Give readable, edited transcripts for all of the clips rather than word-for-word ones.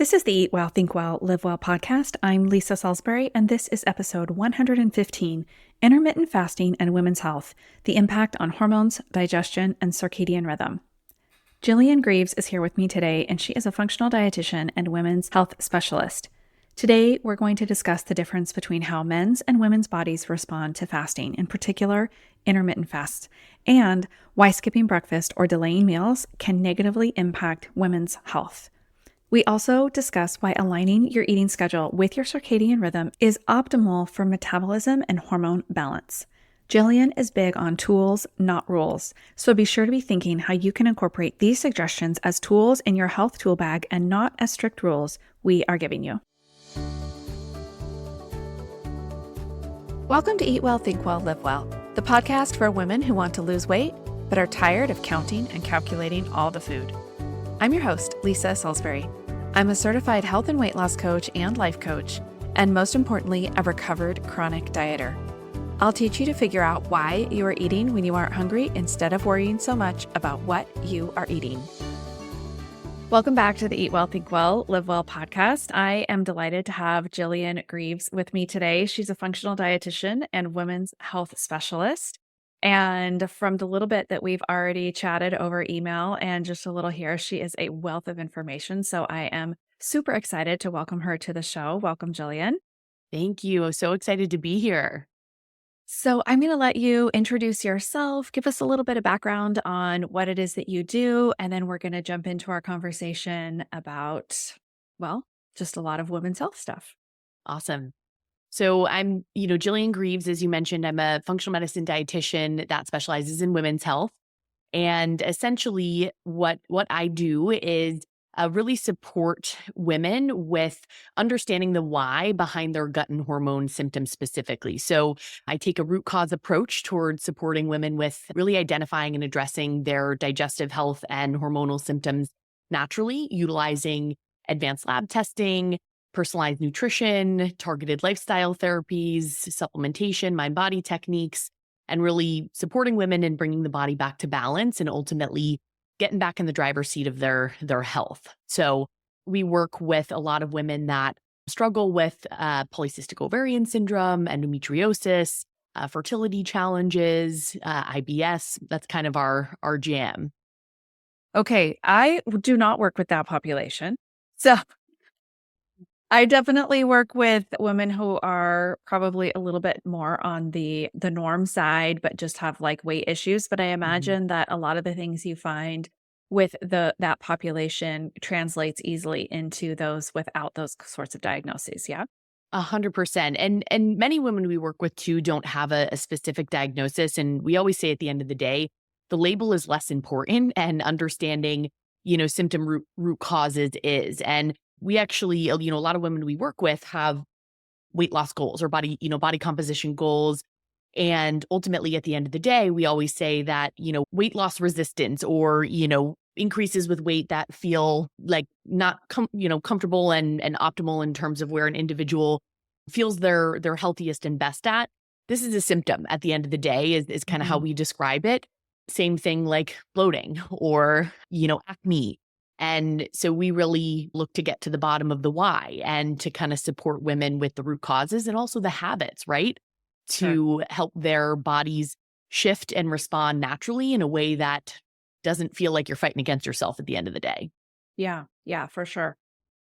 This is the Eat Well, Think Well, Live Well podcast. I'm Lisa Salisbury, and this is episode 115, Intermittent Fasting and Women's Health, the Impact on Hormones, Digestion, and Circadian Rhythm. Jillian Greaves is here with me today, and she is a functional dietitian and women's health specialist. Today, we're going to discuss the difference between how men's and women's bodies respond to fasting, in particular, intermittent fasts, and why skipping breakfast or delaying meals can negatively impact women's health. We also discuss why aligning your eating schedule with your circadian rhythm is optimal for metabolism and hormone balance. Jillian is big on tools, not rules, so be sure to be thinking how you can incorporate these suggestions as tools in your health tool bag and not as strict rules we are giving you. Welcome to Eat Well, Think Well, Live Well, the podcast for women who want to lose weight but are tired of counting and calculating all the food. I'm your host, Lisa Salisbury. I'm a certified health and weight loss coach and life coach, and most importantly, a recovered chronic dieter. I'll teach you to figure out why you are eating when you aren't hungry instead of worrying so much about what you are eating. Welcome back to the Eat Well, Think Well, Live Well podcast. I am delighted to have Jillian Greaves with me today. She's a functional dietitian and women's health specialist. And from the little bit that we've already chatted over email and just a little here, she is a wealth of information. So I am super excited to welcome her to the show. Welcome, Jillian. Thank you. I'm so excited to be here. So I'm going to let you introduce yourself, give us a little bit of background on what it is that you do, and then we're going to jump into our conversation about, well, just a lot of women's health stuff. Awesome. So I'm, Jillian Greaves, as you mentioned, I'm a functional medicine dietitian that specializes in women's health. And essentially what I do is really support women with understanding the why behind their gut and hormone symptoms specifically. So I take a root cause approach towards supporting women with really identifying and addressing their digestive health and hormonal symptoms naturally, utilizing advanced lab testing, personalized nutrition, targeted lifestyle therapies, supplementation, mind-body techniques, and really supporting women and bringing the body back to balance and ultimately getting back in the driver's seat of their health. So we work with a lot of women that struggle with polycystic ovarian syndrome, endometriosis, fertility challenges, IBS. That's kind of our jam. Okay, I do not work with that population. So I definitely work with women who are probably a little bit more on the norm side, but just have like weight issues. But I imagine that a lot of the things you find with that population translates easily into those without those sorts of diagnoses. Yeah. 100%. And many women we work with too don't have a specific diagnosis. And we always say at the end of the day, the label is less important and understanding, symptom root causes is. And we actually, a lot of women we work with have weight loss goals or body composition goals. And ultimately, at the end of the day, we always say that, weight loss resistance or, increases with weight that feel like not, comfortable and optimal in terms of where an individual feels they're healthiest and best at. This is a symptom at the end of the day is kind of how we describe it. Same thing like bloating or, acne. And so we really look to get to the bottom of the why and to kind of support women with the root causes and also the habits, right? To help their bodies shift and respond naturally in a way that doesn't feel like you're fighting against yourself at the end of the day. Yeah, for sure.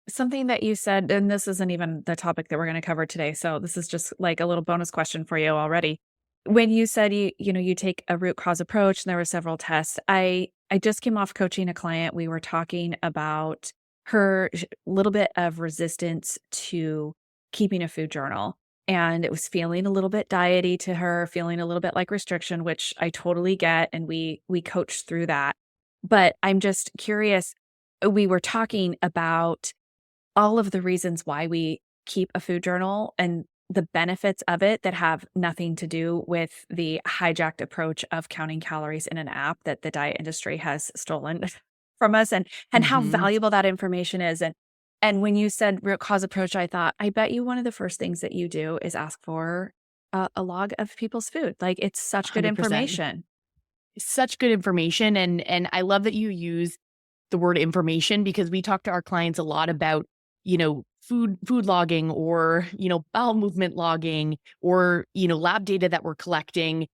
Something that you said, and this isn't even the topic that we're going to cover today, so this is just like a little bonus question for you already. When you said you take a root cause approach and there were several tests, I just came off coaching a client. We were talking about her little bit of resistance to keeping a food journal. And it was feeling a little bit diety to her, feeling a little bit like restriction, which I totally get. And we coached through that. But I'm just curious, we were talking about all of the reasons why we keep a food journal and the benefits of it that have nothing to do with the hijacked approach of counting calories in an app that the diet industry has stolen from us and how valuable that information is. And when you said root cause approach, I thought, I bet you one of the first things that you do is ask for a log of people's food. Like it's such good 100%. information. Such good information. And I love that you use the word information because we talk to our clients a lot about food logging or, bowel movement logging or, lab data that we're collecting.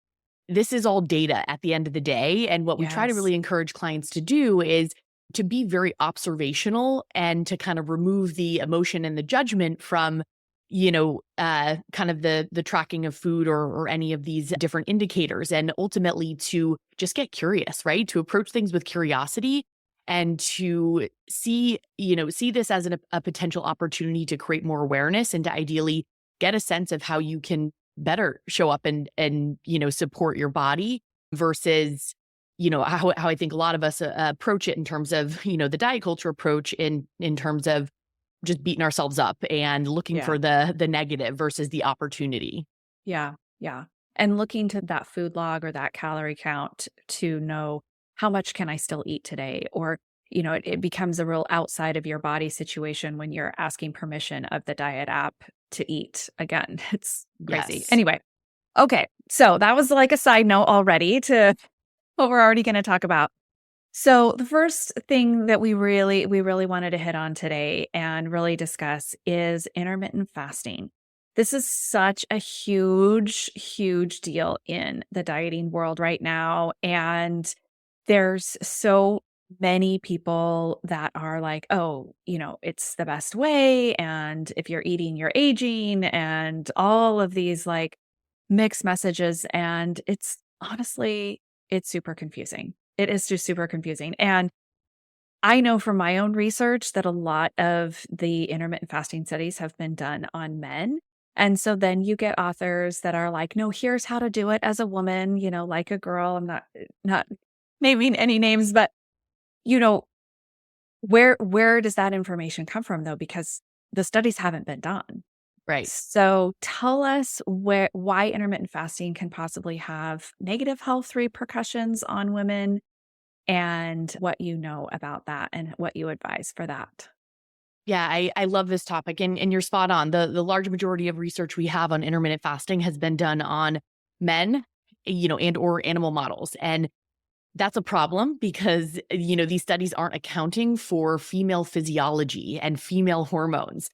This is all data at the end of the day. And what we try to Yes. really encourage clients to do is to be very observational and to kind of remove the emotion and the judgment from, kind of the tracking of food or any of these different indicators, and ultimately to just get curious, right? To approach things with curiosity and to see this as a potential opportunity to create more awareness and to ideally get a sense of how you can better show up and support your body versus how I think a lot of us approach it in terms of the diet culture approach in terms of just beating ourselves up and looking Yeah. for the negative versus the opportunity. Yeah. Yeah. And looking to that food log or that calorie count to know how much can I still eat today? Or, it becomes a real outside of your body situation when you're asking permission of the diet app to eat again. It's crazy. Yes. Anyway. Okay. So that was like a side note already to what we're already going to talk about. So the first thing that we really wanted to hit on today and really discuss is intermittent fasting. This is such a huge, huge deal in the dieting world right now. And there's so many people that are like, oh, it's the best way. And if you're eating, you're aging, and all of these like mixed messages. And it's honestly, it's super confusing. It is just super confusing. And I know from my own research that a lot of the intermittent fasting studies have been done on men. And so then you get authors that are like, no, here's how to do it as a woman, like a girl. I'm not naming any names, but you know, where does that information come from though? Because the studies haven't been done. Right. So tell us why intermittent fasting can possibly have negative health repercussions on women and what you know about that and what you advise for that. Yeah, I love this topic, and you're spot on. The large majority of research we have on intermittent fasting has been done on men, and or animal models. And that's a problem because, these studies aren't accounting for female physiology and female hormones.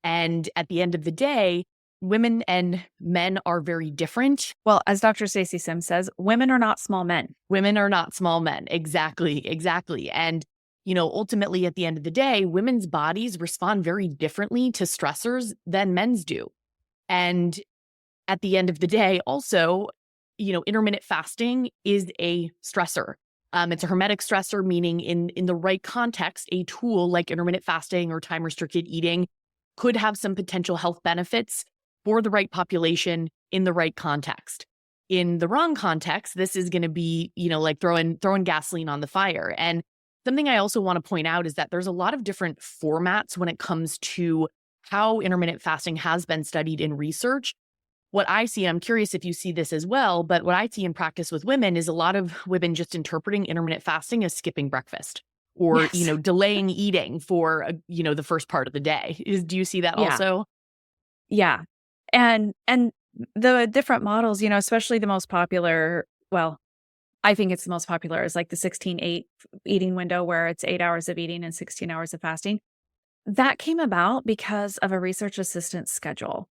And at the end of the day, women and men are very different. Well, as Dr. Stacey Sims says, women are not small men. Women are not small men. Exactly. Exactly. And, ultimately at the end of the day, women's bodies respond very differently to stressors than men's do. And at the end of the day, also, intermittent fasting is a stressor. It's a hermetic stressor, meaning in the right context, a tool like intermittent fasting or time restricted eating could have some potential health benefits for the right population in the right context. In the wrong context, this is going to be, like throwing gasoline on the fire. And something I also want to point out is that there's a lot of different formats when it comes to how intermittent fasting has been studied in research. What I see, I'm curious if you see this as well, but what I see in practice with women is a lot of women just interpreting intermittent fasting as skipping breakfast or, Yes. delaying eating for, the first part of the day. Do you see that Yeah. also? Yeah. And the different models, especially the most popular, well, I think it's the most popular is like the 16-8 eating window where it's 8 hours of eating and 16 hours of fasting. That came about because of a research assistant's schedule.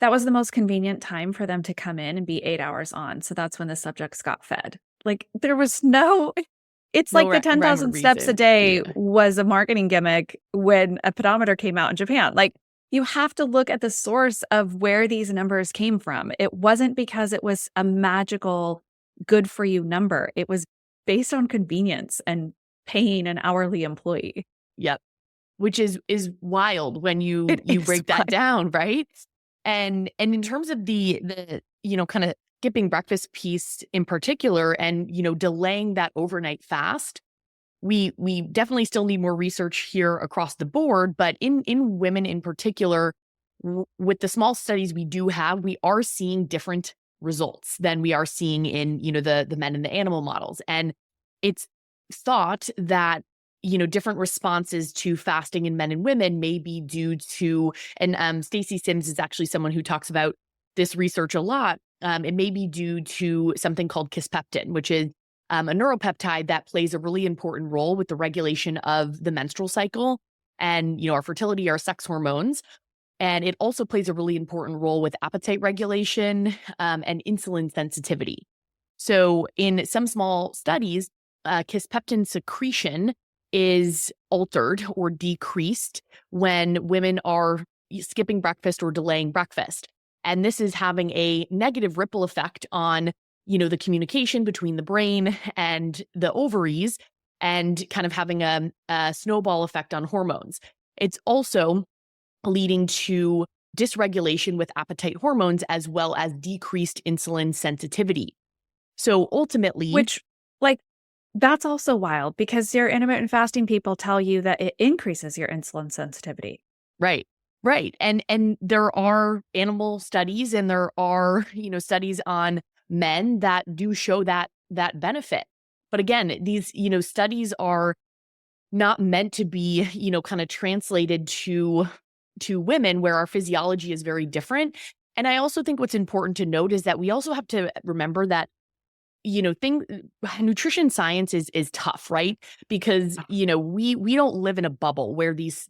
That was the most convenient time for them to come in and be 8 hours on. So that's when the subjects got fed. Like there was no, it's No like the rhyme or 10,000 steps a reason. day Yeah. was a marketing gimmick when a pedometer came out in Japan. Like you have to look at the source of where these numbers came from. It wasn't because it was a magical good for you number. It was based on convenience and paying an hourly employee. Yep. Which is wild when you It is break that down, right? And in terms of the kind of skipping breakfast piece in particular and delaying that overnight fast, we definitely still need more research here across the board, but in women in particular, with the small studies we do have, we are seeing different results than we are seeing in the men and the animal models. And it's thought that different responses to fasting in men and women may be due to, and Stacey Sims is actually someone who talks about this research a lot. It may be due to something called kisspeptin, which is a neuropeptide that plays a really important role with the regulation of the menstrual cycle. and, our fertility, our sex hormones. And it also plays a really important role with appetite regulation and insulin sensitivity. So in some small studies, kisspeptin secretion is altered or decreased when women are skipping breakfast or delaying breakfast. And this is having a negative ripple effect on, the communication between the brain and the ovaries, and kind of having a snowball effect on hormones. It's also leading to dysregulation with appetite hormones as well as decreased insulin sensitivity. So ultimately, Which, like, that's also wild because your intermittent fasting people tell you that it increases your insulin sensitivity. right, right. And there are animal studies and there are, studies on men that do show that benefit. But again, these, studies are not meant to be, kind of translated to women where our physiology is very different. And I also think what's important to note is that we also have to remember that, nutrition science is tough, right? Because, we don't live in a bubble where these,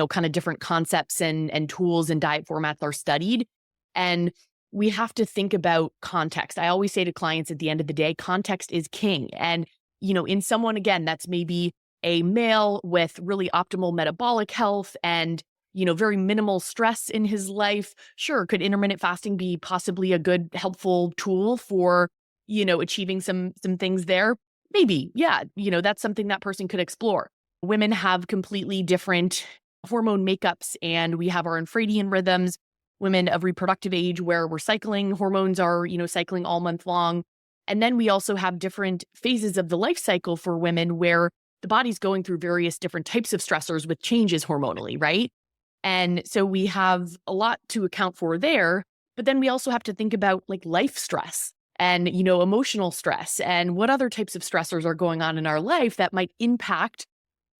kind of different concepts and tools and diet formats are studied. And we have to think about context. I always say to clients at the end of the day, context is king. And, in someone, again, that's maybe a male with really optimal metabolic health and, very minimal stress in his life. Sure, could intermittent fasting be possibly a good, helpful tool for, achieving some things there? Maybe, yeah. That's something that person could explore. Women have completely different hormone makeups, and we have our infradian rhythms. Women of reproductive age where we're cycling, hormones are, cycling all month long. And then we also have different phases of the life cycle for women where the body's going through various different types of stressors with changes hormonally, right? And so we have a lot to account for there, but then we also have to think about like life stress and, emotional stress and what other types of stressors are going on in our life that might impact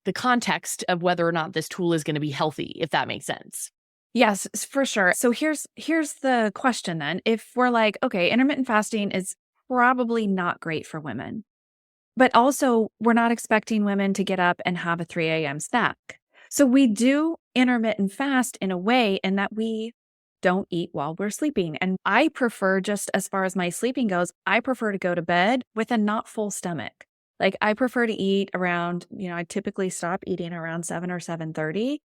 the context of whether or not this tool is going to be healthy, if that makes sense. Yes, for sure. So here's the question then. If we're like, okay, intermittent fasting is probably not great for women, but also we're not expecting women to get up and have a 3 a.m. snack. So we do intermittent fast in a way in that we don't eat while we're sleeping. And I prefer, just as far as my sleeping goes, I prefer to go to bed with a not full stomach. Like I prefer to eat around, I typically stop eating around 7 or 7:30.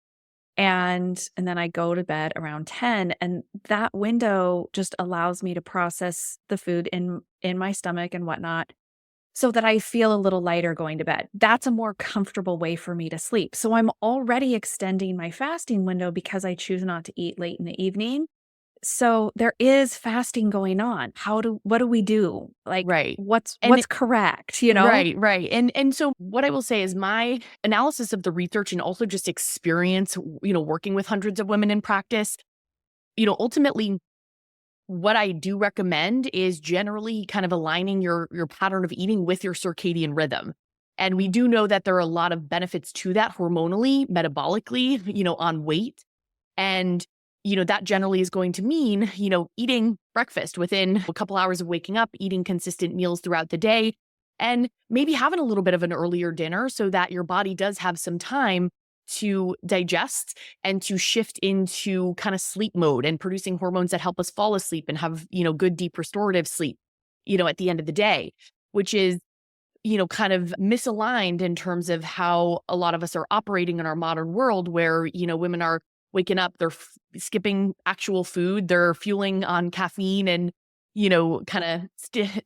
And then I go to bed around 10. And that window just allows me to process the food in my stomach and whatnot, so that I feel a little lighter going to bed. That's a more comfortable way for me to sleep. So I'm already extending my fasting window because I choose not to eat late in the evening. So there is fasting going on. What do we do? Like, Right. what's And correct, right. And so what I will say is my analysis of the research and also just experience, working with hundreds of women in practice, ultimately what I do recommend is generally kind of aligning your pattern of eating with your circadian rhythm. And we do know that there are a lot of benefits to that hormonally, metabolically, on weight. And, that generally is going to mean, eating breakfast within a couple hours of waking up, eating consistent meals throughout the day, and maybe having a little bit of an earlier dinner so that your body does have some time to digest and to shift into kind of sleep mode and producing hormones that help us fall asleep and have, good deep restorative sleep, at the end of the day, which is, kind of misaligned in terms of how a lot of us are operating in our modern world where, women are waking up, they're skipping actual food, they're fueling on caffeine and, kind of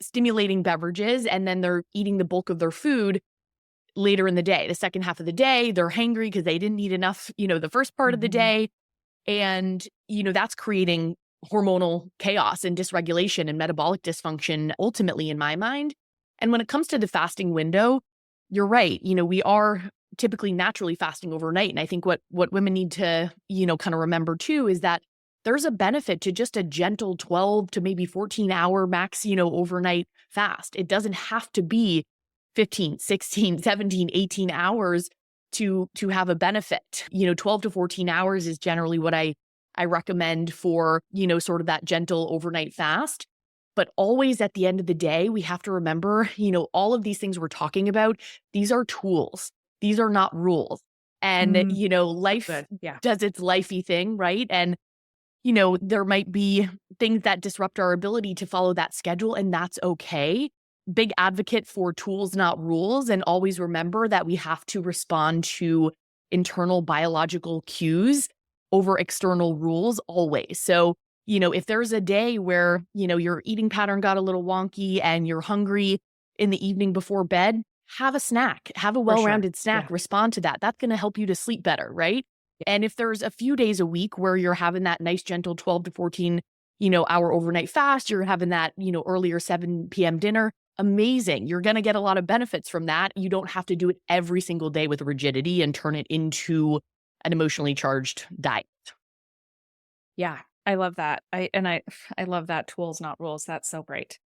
stimulating beverages, and then they're eating the bulk of their food later in the day. The second half of the day, they're hangry because they didn't eat enough, the first part of the Mhm. day. And, that's creating hormonal chaos and dysregulation and metabolic dysfunction, ultimately, in my mind. And when it comes to the fasting window, you're right. We are typically naturally fasting overnight. And I think what women need to, kind of remember too is that there's a benefit to just a gentle 12 to maybe 14-hour max, overnight fast. It doesn't have to be 15, 16, 17, 18 hours to have a benefit. 12 to 14 hours is generally what I recommend for, sort of that gentle overnight fast. But always at the end of the day, we have to remember, all of these things we're talking about, these are tools. These are not rules. And, That's life good. Yeah. does its lifey thing, right? And, there might be things that disrupt our ability to follow that schedule, and that's okay. Big advocate for tools, not rules. And always remember that we have to respond to internal biological cues over external rules always. So, if there's a day where, your eating pattern got a little wonky and you're hungry in the evening before bed, have a snack, have a For sure. well-rounded snack, Yeah. respond to that. That's going to help you to sleep better, right? And if there's a few days a week where you're having that nice, gentle 12 to 14, hour overnight fast, you're having that, earlier 7 p.m. dinner, amazing. You're going to get a lot of benefits from that. You don't have to do it every single day with rigidity and turn it into an emotionally charged diet. Yeah. I love that. I love that, tools, not rules. That's so great.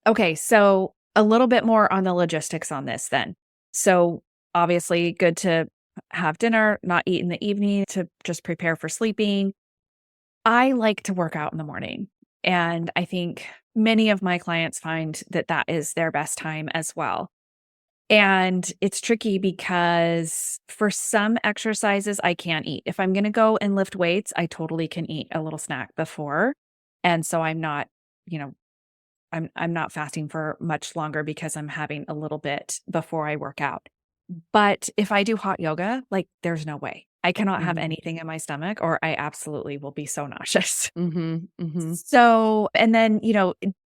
Okay. So a little bit more on the logistics on this then. So obviously good to have dinner, not eat in the evening to just prepare for sleeping. I like to work out in the morning. And I think many of my clients find that that is their best time as well. And it's tricky because for some exercises, I can't eat. If I'm going to go and lift weights, I totally can eat a little snack before. And so I'm not, you know, I'm not fasting for much longer because I'm having a little bit before I work out. But if I do hot yoga, like there's no way. I cannot have Mhm. anything in my stomach or I absolutely will be so nauseous. Mhm. Mhm. So, and then,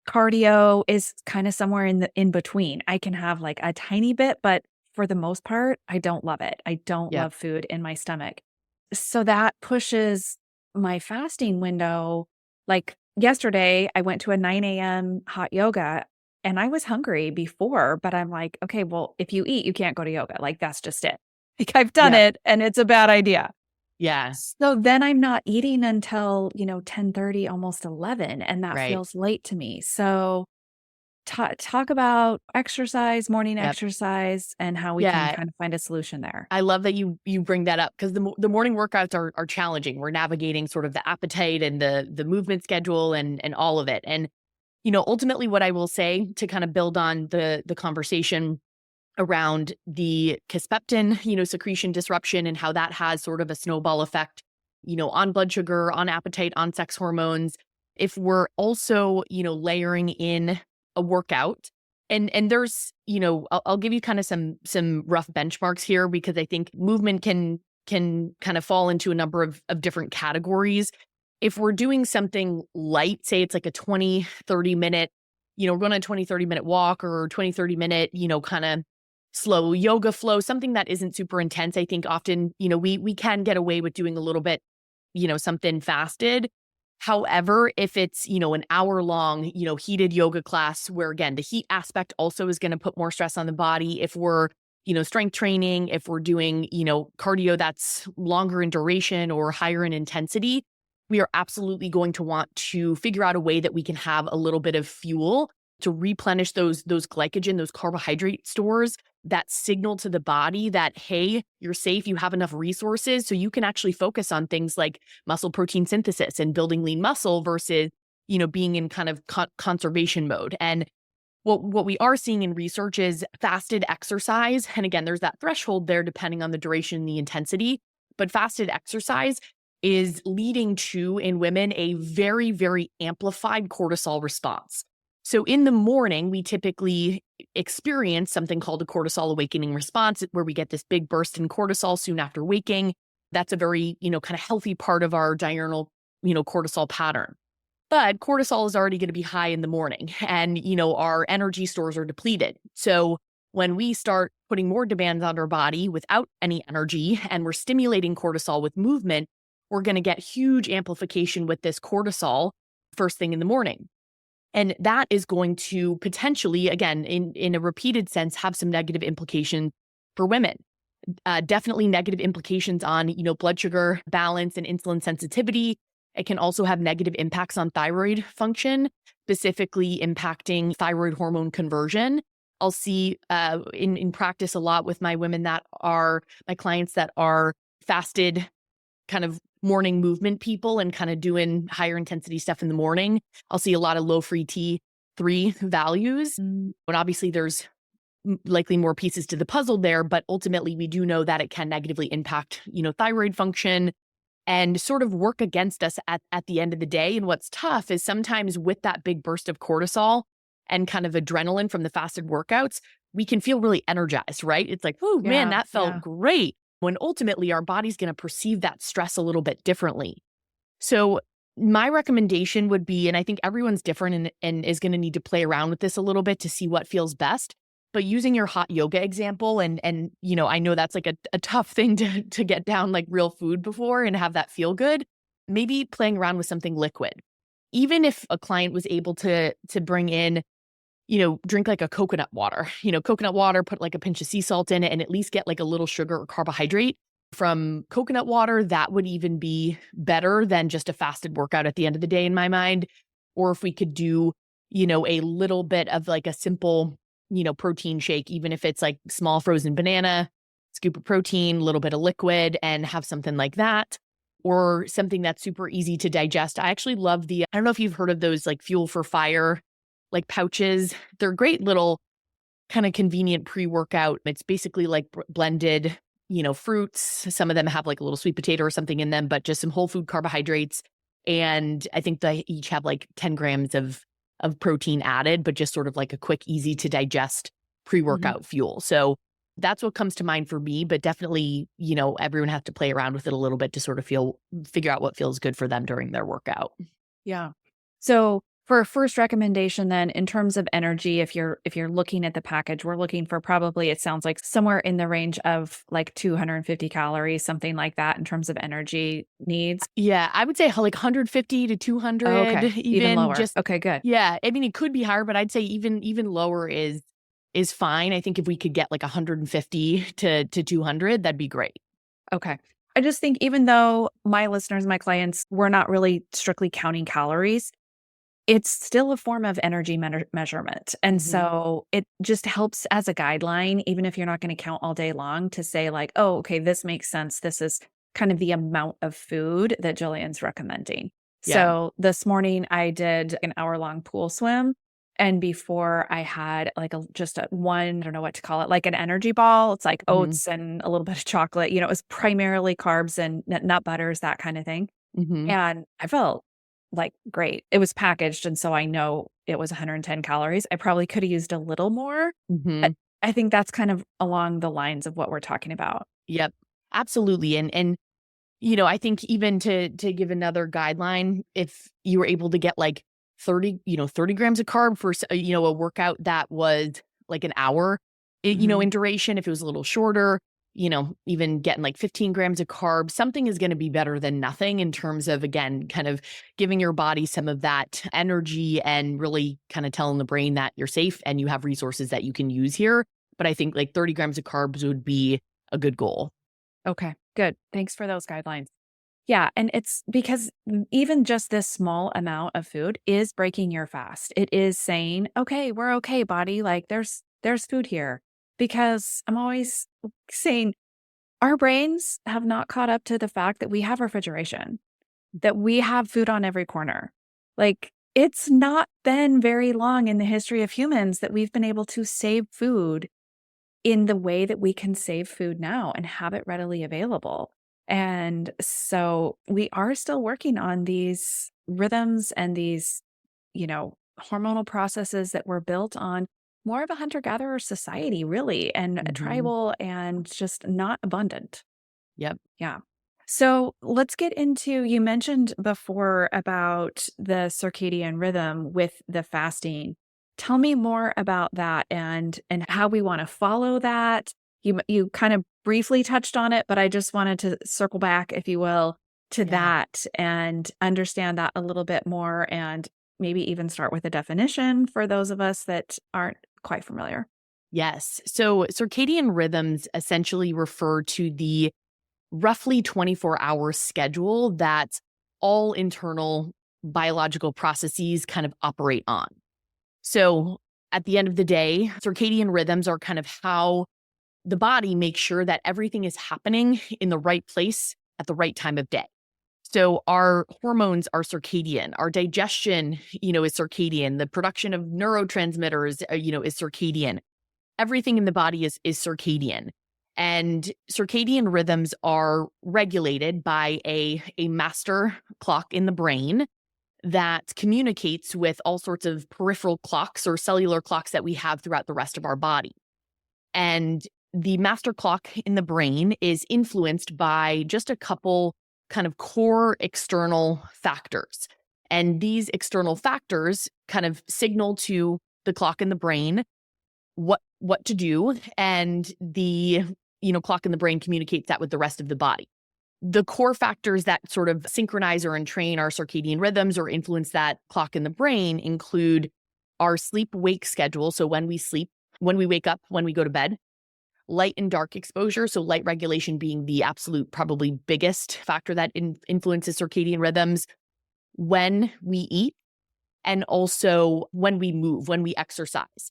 cardio is kind of somewhere in between. I can have like a tiny bit, but for the most part, I don't love it. I don't Yep. love food in my stomach. So that pushes my fasting window. Like yesterday, I went to a 9 a.m. hot yoga and I was hungry before, but I'm like, okay, well, if you eat, you can't go to yoga. Like that's just it. Like I've done Yep. it and it's a bad idea. Yeah. So then I'm not eating until, 10:30, almost 11, and that Right. feels late to me. So talk about exercise, morning Yep. exercise, and how we can Yeah. kind of find a solution there. I love that you bring that up because the morning workouts are challenging. We're navigating sort of the appetite and the movement schedule and all of it. And ultimately, what I will say to kind of build on the conversation around the kisspeptin, secretion disruption and how that has sort of a snowball effect, on blood sugar, on appetite, on sex hormones. If we're also, layering in a workout and there's, I'll give you kind of some rough benchmarks here because I think movement can kind of fall into a number of different categories. If we're doing something light, say it's like a 20-30 minute, we're going on a 20-30 minute walk or 20-30 minute, kind of slow yoga flow, something that isn't super intense. I think often, we can get away with doing a little bit, something fasted. However, if it's, an hour long, heated yoga class where again, the heat aspect also is going to put more stress on the body. If we're, strength training, if we're doing, cardio that's longer in duration or higher in intensity, we are absolutely going to want to figure out a way that we can have a little bit of fuel to replenish those glycogen, those carbohydrate stores that signal to the body that, hey, you're safe, you have enough resources. So you can actually focus on things like muscle protein synthesis and building lean muscle versus, being in kind of conservation mode. And what we are seeing in research is fasted exercise. And again, there's that threshold there depending on the duration and the intensity. But fasted exercise is leading to, in women, a very, very amplified cortisol response. So in the morning, we typically experience something called a cortisol awakening response, where we get this big burst in cortisol soon after waking. That's a very, kind of healthy part of our diurnal, cortisol pattern. But cortisol is already going to be high in the morning and, our energy stores are depleted. So when we start putting more demands on our body without any energy and we're stimulating cortisol with movement, we're going to get huge amplification with this cortisol first thing in the morning. And that is going to potentially, again, in a repeated sense, have some negative implications for women. Definitely negative implications on, blood sugar balance and insulin sensitivity. It can also have negative impacts on thyroid function, specifically impacting thyroid hormone conversion. I'll see in practice a lot with my women that are my clients that are fasted kind of morning movement people and kind of doing higher intensity stuff in the morning. I'll see a lot of low free T3 values. And obviously there's likely more pieces to the puzzle there, but ultimately we do know that it can negatively impact, thyroid function and sort of work against us at the end of the day. And what's tough is sometimes with that big burst of cortisol and kind of adrenaline from the fasted workouts, we can feel really energized, right? It's like, oh man, that felt great. When ultimately our body's going to perceive that stress a little bit differently. So my recommendation would be, and I think everyone's different and is going to need to play around with this a little bit to see what feels best. But using your hot yoga example, and I know that's like a tough thing to get down like real food before and have that feel good. Maybe playing around with something liquid. Even if a client was able to bring in, drink like a coconut water, put like a pinch of sea salt in it and at least get like a little sugar or carbohydrate from coconut water, that would even be better than just a fasted workout at the end of the day in my mind. Or if we could do, a little bit of like a simple, protein shake, even if it's like small frozen banana, scoop of protein, a little bit of liquid, and have something like that. Or something that's super easy to digest. I actually love I don't know if you've heard of those like Fuel for Fire, like pouches. They're great little kind of convenient pre-workout. It's basically like blended, fruits. Some of them have like a little sweet potato or something in them, but just some whole food carbohydrates. And I think they each have like 10 grams of protein added, but just sort of like a quick, easy to digest pre-workout fuel. So that's what comes to mind for me, but definitely, everyone has to play around with it a little bit to sort of figure out what feels good for them during their workout. Yeah. So for a first recommendation then, in terms of energy, if you're looking at the package, we're looking for probably, it sounds like somewhere in the range of like 250 calories, something like that in terms of energy needs. Yeah, I would say like 150 to 200. Oh, okay. Even lower. Okay, good. Yeah, I mean, it could be higher, but I'd say even lower is fine. I think if we could get like 150 to 200, that'd be great. Okay. I just think even though my listeners, my clients, we're not really strictly counting calories, it's still a form of energy measurement. And so it just helps as a guideline, even if you're not going to count all day long, to say like, oh, okay, this makes sense. This is kind of the amount of food that Jillian's recommending. Yeah. So this morning I did an hour-long pool swim. And before I had like just a one, I don't know what to call it, like an energy ball. It's like oats and a little bit of chocolate. It was primarily carbs and nut butters, that kind of thing. And I felt like great. It was packaged. And so I know it was 110 calories. I probably could have used a little more. I think that's kind of along the lines of what we're talking about. Yep, absolutely. And I think even to give another guideline, if you were able to get like 30 grams of carb for, a workout that was like an hour, in duration, if it was a little shorter, even getting like 15 grams of carbs, something is going to be better than nothing in terms of, again, kind of giving your body some of that energy and really kind of telling the brain that you're safe and you have resources that you can use here. But I think like 30 grams of carbs would be a good goal. Okay, good. Thanks for those guidelines. Yeah. And it's because even just this small amount of food is breaking your fast. It is saying, okay, we're okay, body. Like there's food here. Because I'm always saying our brains have not caught up to the fact that we have refrigeration, that we have food on every corner. Like it's not been very long in the history of humans that we've been able to save food in the way that we can save food now and have it readily available. And so we are still working on these rhythms and these, hormonal processes that were built on more of a hunter-gatherer society, really, and tribal and just not abundant. Yep. Yeah. So let's get into, you mentioned before about the circadian rhythm with the fasting. Tell me more about that and how we want to follow that. You kind of briefly touched on it, but I just wanted to circle back, if you will, to that and understand that a little bit more and maybe even start with a definition for those of us that aren't quite familiar. Yes. So circadian rhythms essentially refer to the roughly 24-hour schedule that all internal biological processes kind of operate on. So at the end of the day, circadian rhythms are kind of how the body makes sure that everything is happening in the right place at the right time of day. So our hormones are circadian, our digestion, is circadian, the production of neurotransmitters, is circadian. everything in the body is circadian. And circadian rhythms are regulated by a master clock in the brain that communicates with all sorts of peripheral clocks or cellular clocks that we have throughout the rest of our body. And the master clock in the brain is influenced by just a couple kind of core external factors. And these external factors kind of signal to the clock in the brain what to do. And the clock in the brain communicates that with the rest of the body. The core factors that sort of synchronize or entrain our circadian rhythms or influence that clock in the brain include our sleep-wake schedule. So when we sleep, when we wake up, when we go to bed, light and dark exposure. So light regulation being the absolute probably biggest factor that influences circadian rhythms, when we eat, and also when we move, when we exercise.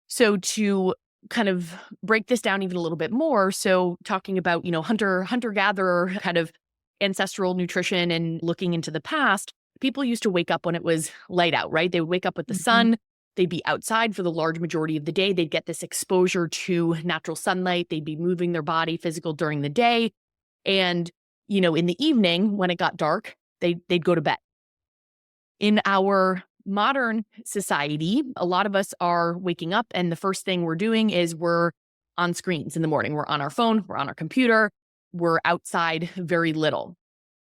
So to kind of break this down even a little bit more, so talking about, hunter-gatherer kind of ancestral nutrition and looking into the past, people used to wake up when it was light out, right? They would wake up with the sun. They'd be outside for the large majority of the day. They'd get this exposure to natural sunlight. They'd be moving their body physical during the day. And, in the evening, when it got dark, they'd go to bed. In our modern society, a lot of us are waking up and the first thing we're doing is we're on screens in the morning. We're on our phone, we're on our computer, we're outside very little.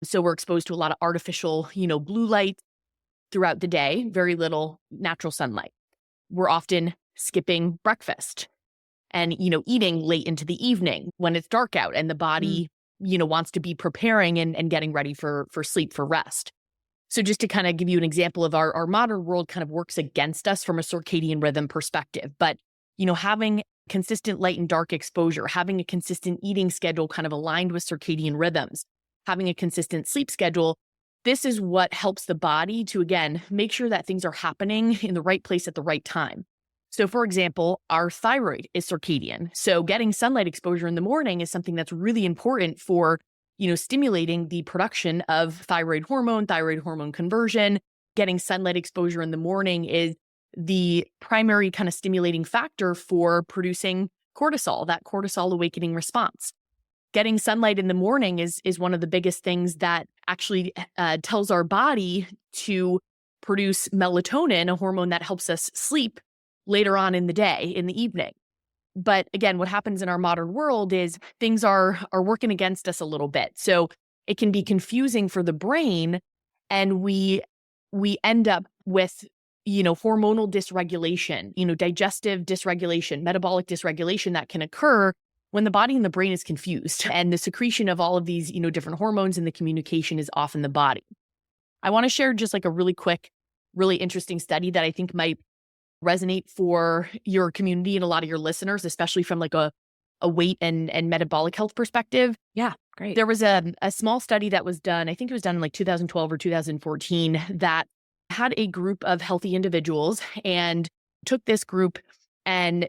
So we're exposed to a lot of artificial, blue light throughout the day, very little natural sunlight. We're often skipping breakfast and, eating late into the evening when it's dark out and the body, wants to be preparing and getting ready for sleep, for rest. So just to kind of give you an example of our modern world kind of works against us from a circadian rhythm perspective. But, having consistent light and dark exposure, having a consistent eating schedule kind of aligned with circadian rhythms, having a consistent sleep schedule, this is what helps the body to, again, make sure that things are happening in the right place at the right time. So for example, our thyroid is circadian. So getting sunlight exposure in the morning is something that's really important for stimulating the production of thyroid hormone conversion. Getting sunlight exposure in the morning is the primary kind of stimulating factor for producing cortisol, that cortisol awakening response. Getting sunlight in the morning is one of the biggest things that actually tells our body to produce melatonin, a hormone that helps us sleep later on in the day, in the evening. But again, what happens in our modern world is things are working against us a little bit. So it can be confusing for the brain, and we end up with, hormonal dysregulation, digestive dysregulation, metabolic dysregulation that can occur when the body and the brain is confused. And the secretion of all of these, different hormones and the communication is off in the body. I want to share just like a really quick, really interesting study that I think might resonate for your community and a lot of your listeners, especially from like a weight and metabolic health perspective. Yeah, great. There was a small study that was done, I think it was done in like 2012 or 2014, that had a group of healthy individuals and took this group and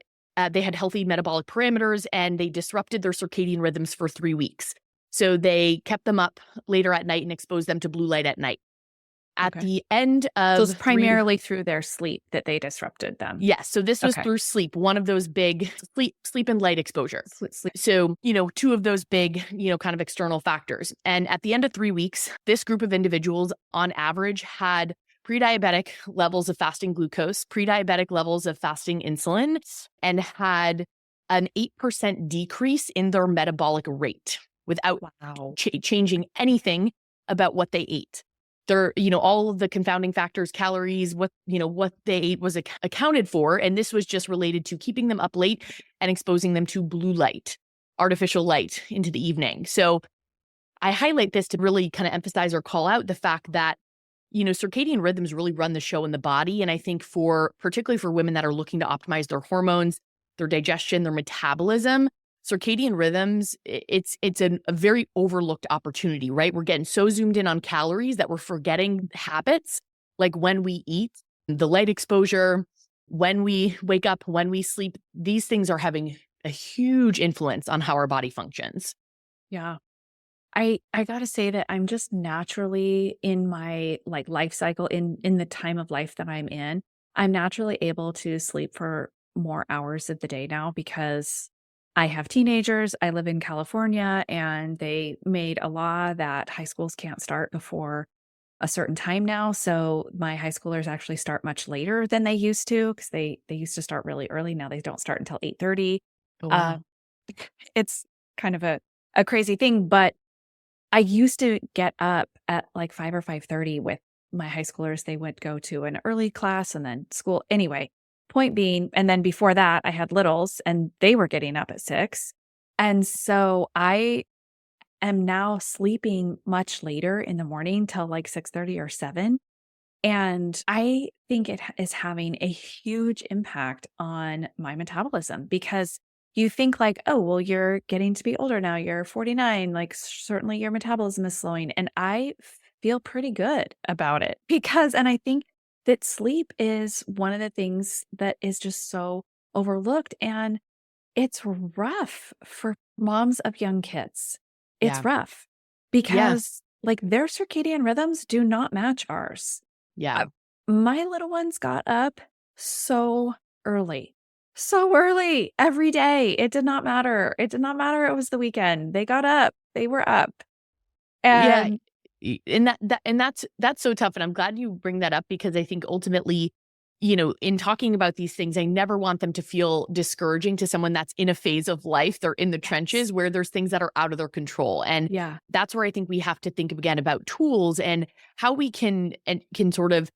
they had healthy metabolic parameters and they disrupted their circadian rhythms for 3 weeks. So they kept them up later at night and exposed them to blue light at night. At the end of... So it's primarily through their sleep that they disrupted them. Yes. So this was through sleep, one of those big sleep and light exposure. So, 2 of those big, kind of external factors. And at the end of 3 weeks, this group of individuals on average had pre-diabetic levels of fasting glucose, pre-diabetic levels of fasting insulin, and had an 8% decrease in their metabolic rate without changing anything about what they ate. Their, all of the confounding factors, calories, what they ate was accounted for. And this was just related to keeping them up late and exposing them to blue light, artificial light into the evening. So I highlight this to really kind of emphasize or call out the fact that, circadian rhythms really run the show in the body. And I think particularly for women that are looking to optimize their hormones, their digestion, their metabolism, circadian rhythms, it's a very overlooked opportunity, right? We're getting so zoomed in on calories that we're forgetting habits, like when we eat, the light exposure, when we wake up, when we sleep. These things are having a huge influence on how our body functions. Yeah. I gotta say that I'm just naturally in my life cycle, in the time of life that I'm in naturally able to sleep for more hours of the day now because I have teenagers. I live in California, and they made a law that high schools can't start before a certain time now. So my high schoolers actually start much later than they used to because they used to start really early. Now they don't start until 8:30. Oh, Uh, wow. it's kind of a crazy thing, but I used to get up at like 5 or 5:30 with my high schoolers. They would go to an early class and then school. Anyway, point being, and then before that, I had littles and they were getting up at 6. And so I am now sleeping much later in the morning till like 6:30 or 7. And I think it is having a huge impact on my metabolism because you think like, oh, well, you're getting to be older now. You're 49. Like, certainly your metabolism is slowing. And I feel pretty good about it because, and I think that sleep is one of the things that is just so overlooked. And it's rough for moms of young kids. It's Yeah. rough Yeah. because like their circadian rhythms do not match ours. Yeah. Uh, my little ones got up so early. So early every day. It did not matter. It did not matter. It was the weekend. They got up. They were up. Yeah. And And that's so tough. And I'm glad you bring that up because I think ultimately, in talking about these things, I never want them to feel discouraging to someone that's in a phase of life. They're in the yes. trenches where there's things that are out of their control. And Yeah. that's where I think we have to think again about tools and how we can sort of,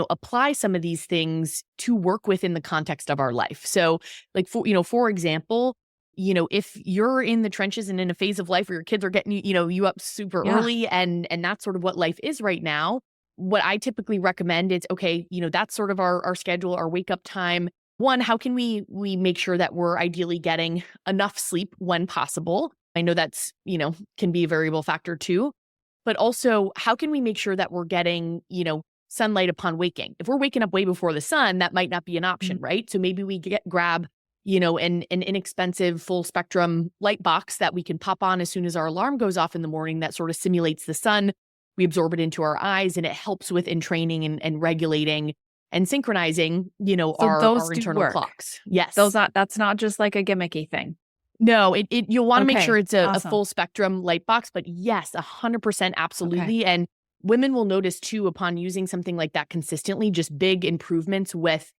apply some of these things to work within the context of our life. So like for example, if you're in the trenches and in a phase of life where your kids are getting you up super Yeah. early and that's sort of what life is right now, what I typically recommend is, okay, that's sort of our schedule, our wake up time. One, how can we make sure that we're ideally getting enough sleep when possible? I know that's, can be a variable factor too. But also, how can we make sure that we're getting, sunlight upon waking? If we're waking up way before the sun, that might not be an option, Mhm. right? So maybe we grab, an inexpensive full spectrum light box that we can pop on as soon as our alarm goes off in the morning that sort of simulates the sun. We absorb it into our eyes and it helps with entraining and regulating and synchronizing, So our those do internal work. clocks. Yes. That's not just like a gimmicky thing. No, you'll wanna make sure Okay. it's a Awesome. full spectrum light box, but yes, 100% Okay. absolutely, and women will notice too upon using something like that consistently, just big improvements with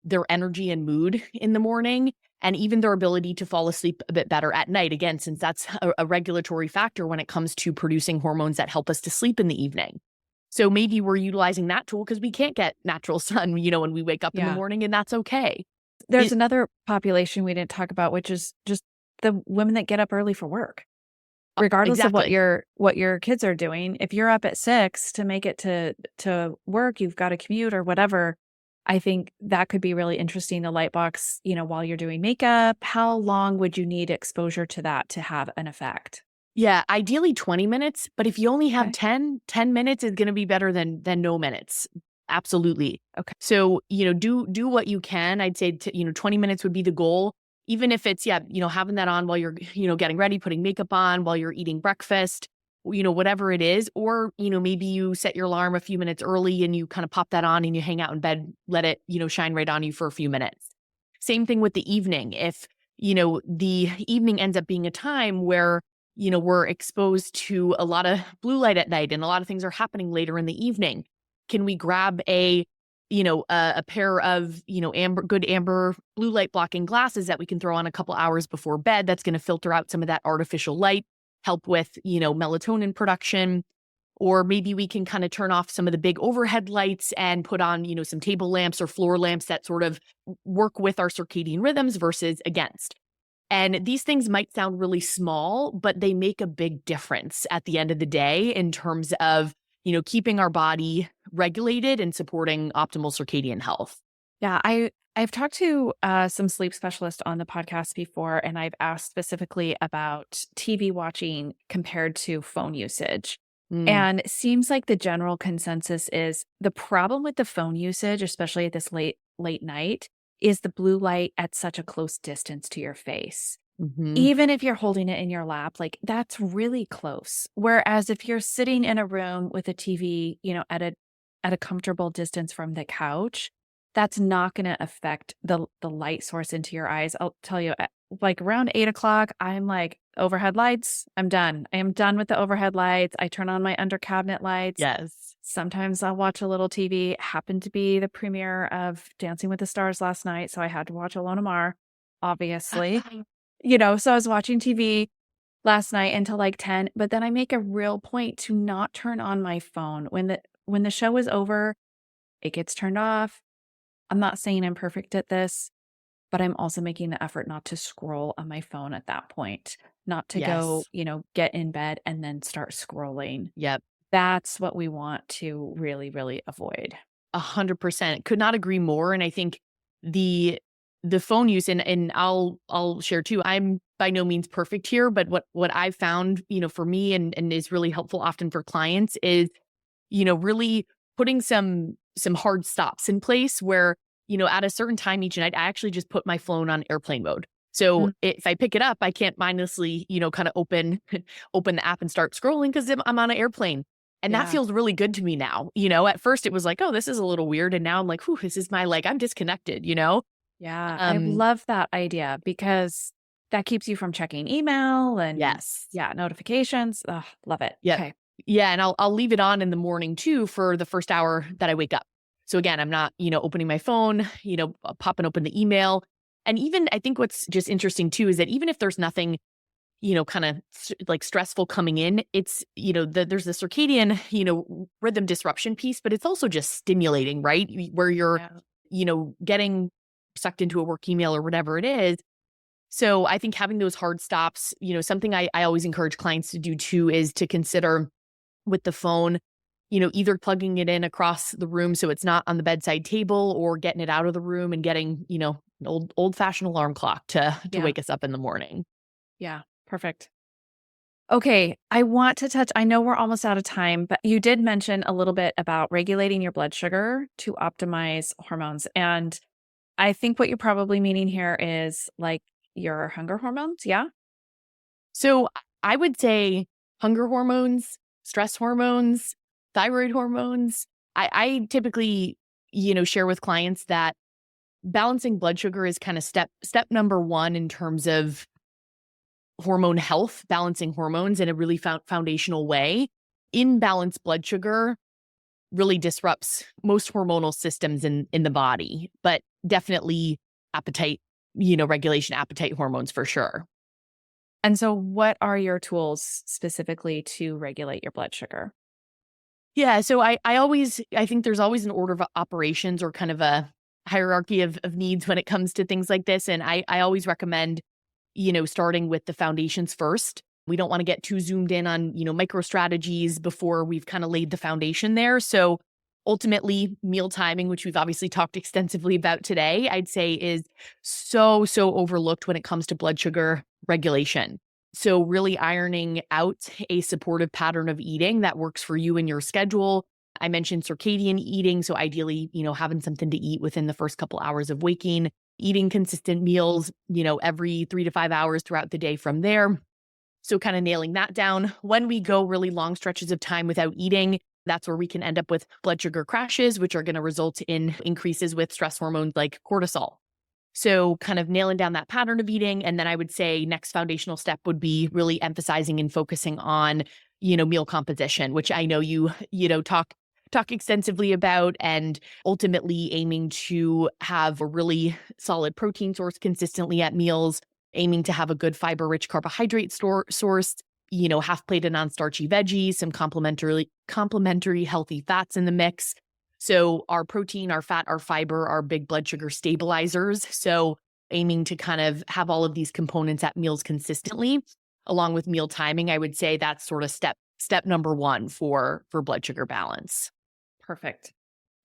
their energy and mood in the morning, and even their ability to fall asleep a bit better at night, again, since that's a regulatory factor when it comes to producing hormones that help us to sleep in the evening. So maybe we're utilizing that tool because we can't get natural sun, when we wake up in the Yeah. morning, and that's okay. There's It another population we didn't talk about, which is just the women that get up early for work. Regardless of exactly. what your kids are doing, if you're up at 6 to make it to work, you've got to commute or whatever. I think that could be really interesting, a light box, while you're doing makeup. How long would you need exposure to that to have an effect? Yeah, ideally 20 minutes, but if you only have Okay. 10 minutes is gonna be better than no minutes. Absolutely. Okay. So, do what you can. I'd say 20 minutes would be the goal. Even if it's, yeah, having that on while you're, getting ready, putting makeup on, while you're eating breakfast, whatever it is. Or, maybe you set your alarm a few minutes early and you kind of pop that on and you hang out in bed, let it, shine right on you for a few minutes. Same thing with the evening. If, the evening ends up being a time where we're exposed to a lot of blue light at night and a lot of things are happening later in the evening. Can we grab a pair of, good amber blue light blocking glasses that we can throw on a couple hours before bed that's going to filter out some of that artificial light, help with, melatonin production. Or maybe we can kind of turn off some of the big overhead lights and put on, some table lamps or floor lamps that sort of work with our circadian rhythms versus against. And these things might sound really small, but they make a big difference at the end of the day in terms of, keeping our body regulated and supporting optimal circadian health. Yeah, I've talked to some sleep specialists on the podcast before, and I've asked specifically about TV watching compared to phone usage. Mm, And it seems like the general consensus is the problem with the phone usage, especially at this late night, is the blue light at such a close distance to your face. mhm. Even if you're holding it in your lap, like that's really close. Whereas if you're sitting in a room with a TV, at a comfortable distance from the couch, that's not going to affect the light source into your eyes. I'll tell you, like around 8 o'clock, I'm like, overhead lights, I'm done. I am done with the overhead lights. I turn on my under cabinet lights. Yes. Sometimes I'll watch a little TV. It happened to be the premiere of Dancing with the Stars last night, so I had to watch Alona Mar, obviously. So I was watching TV last night until like 10, but then I make a real point to not turn on my phone. When the show is over, it gets turned off. I'm not saying I'm perfect at this, but I'm also making the effort not to scroll on my phone at that point, not to go, Yes. get in bed and then start scrolling. Yep. That's what we want to really, really avoid. 100%. Could not agree more. And I think the the phone use, and I'll share too. I'm by no means perfect here, but what I've found, for me and is really helpful often for clients is, really putting some hard stops in place where, at a certain time each night, I actually just put my phone on airplane mode. So Mm, if I pick it up, I can't mindlessly, kind of open open the app and start scrolling because I'm on an airplane. And that yeah. feels really good to me now. At first it was like, oh, this is a little weird. And now I'm like, whew, this is my like, I'm disconnected. Yeah. I Um, love that idea because that keeps you from checking email and yes. yeah, notifications. Ugh, love it. Yep. Okay. Yeah. And I'll leave it on in the morning too for the first hour that I wake up. So again, I'm not, opening my phone, popping open the email. And even I think what's just interesting too is that even if there's nothing, kind of like stressful coming in, it's, there's the circadian, rhythm disruption piece, but it's also just stimulating, right? Where you're, Yeah. getting sucked into a work email or whatever it is. So I think having those hard stops, something I always encourage clients to do too is to consider with the phone, either plugging it in across the room so it's not on the bedside table or getting it out of the room and getting, an old fashioned alarm clock to Yeah. wake us up in the morning. Yeah. Perfect. Okay, I want to touch I know we're almost out of time, but you did mention a little bit about regulating your blood sugar to optimize hormones. And I think what you're probably meaning here is like your hunger hormones. Yeah. So I would say hunger hormones, stress hormones, thyroid hormones. I typically, share with clients that balancing blood sugar is kind of step number one in terms of hormone health, balancing hormones in a really foundational way. Imbalanced blood sugar really disrupts most hormonal systems in the body, but definitely appetite, regulation, appetite hormones for sure. And so, what are your tools specifically to regulate your blood sugar? Yeah, so I think there's always an order of operations or kind of a hierarchy of needs when it comes to things like this. And I always recommend, starting with the foundations first. We don't want to get too zoomed in on, micro strategies before we've kind of laid the foundation there. So ultimately, meal timing, which we've obviously talked extensively about today, I'd say is so overlooked when it comes to blood sugar regulation. So really ironing out a supportive pattern of eating that works for you and your schedule. I mentioned circadian eating. So ideally, having something to eat within the first couple hours of waking, eating consistent meals, every 3 to 5 hours throughout the day from there. So kind of nailing that down. When we go really long stretches of time without eating, that's where we can end up with blood sugar crashes, which are going to result in increases with stress hormones like cortisol. So kind of nailing down that pattern of eating. And then I would say next foundational step would be really emphasizing and focusing on, meal composition, which I know talk extensively about, and ultimately aiming to have a really solid protein source consistently at meals, aiming to have a good fiber rich carbohydrate source, half plate of non-starchy veggies, some complementary healthy fats in the mix. So our protein, our fat, our fiber are big blood sugar stabilizers. So aiming to kind of have all of these components at meals consistently, along with meal timing, I would say that's sort of step number one for blood sugar balance. Perfect.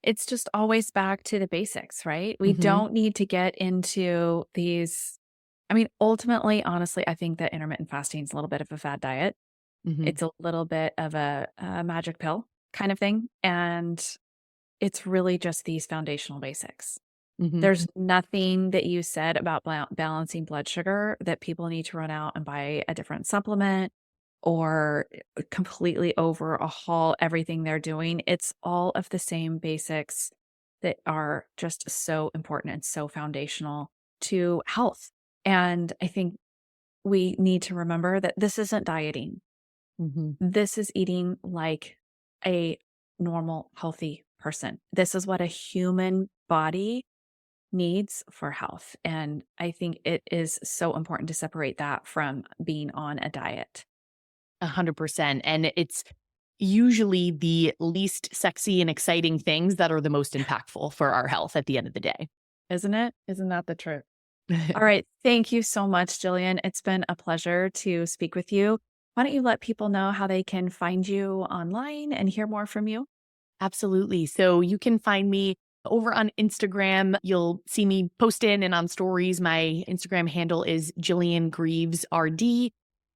It's just always back to the basics, right? We Hmm. don't need to get into these. I mean, ultimately, honestly, I think that intermittent fasting is a little bit of a fad diet. Hmm. It's a little bit of a magic pill kind of thing. And it's really just these foundational basics. Hmm. There's nothing that you said about balancing blood sugar that people need to run out and buy a different supplement or completely overhaul everything they're doing. It's all of the same basics that are just so important and so foundational to health. And I think we need to remember that this isn't dieting. Mhm. This is eating like a normal, healthy person. This is what a human body needs for health. And I think it is so important to separate that from being on a diet. 100%. And it's usually the least sexy and exciting things that are the most impactful for our health at the end of the day. Isn't it? Isn't that the truth? All right. Thank you so much, Jillian. It's been a pleasure to speak with you. Why don't you let people know how they can find you online and hear more from you? Absolutely. So you can find me over on Instagram. You'll see me post in and on stories. My Instagram handle is Jillian Greaves RD.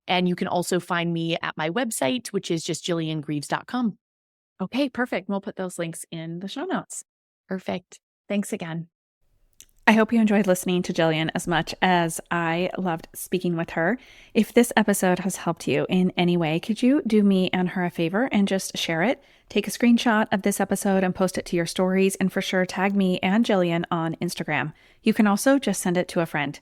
And you can also find me at my website, which is just jilliangreaves.com. Okay, perfect. We'll put those links in the show notes. Perfect. Thanks again. I hope you enjoyed listening to Jillian as much as I loved speaking with her. If this episode has helped you in any way, could you do me and her a favor and just share it? Take a screenshot of this episode and post it to your stories, and for sure tag me and Jillian on Instagram. You can also just send it to a friend.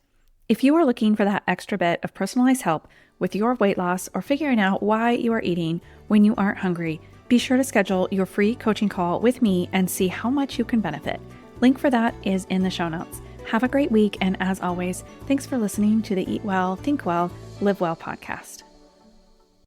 If you are looking for that extra bit of personalized help with your weight loss or figuring out why you are eating when you aren't hungry, be sure to schedule your free coaching call with me and see how much you can benefit. Link for that is in the show notes. Have a great week, and as always, thanks for listening to the Eat Well, Think Well, Live Well podcast.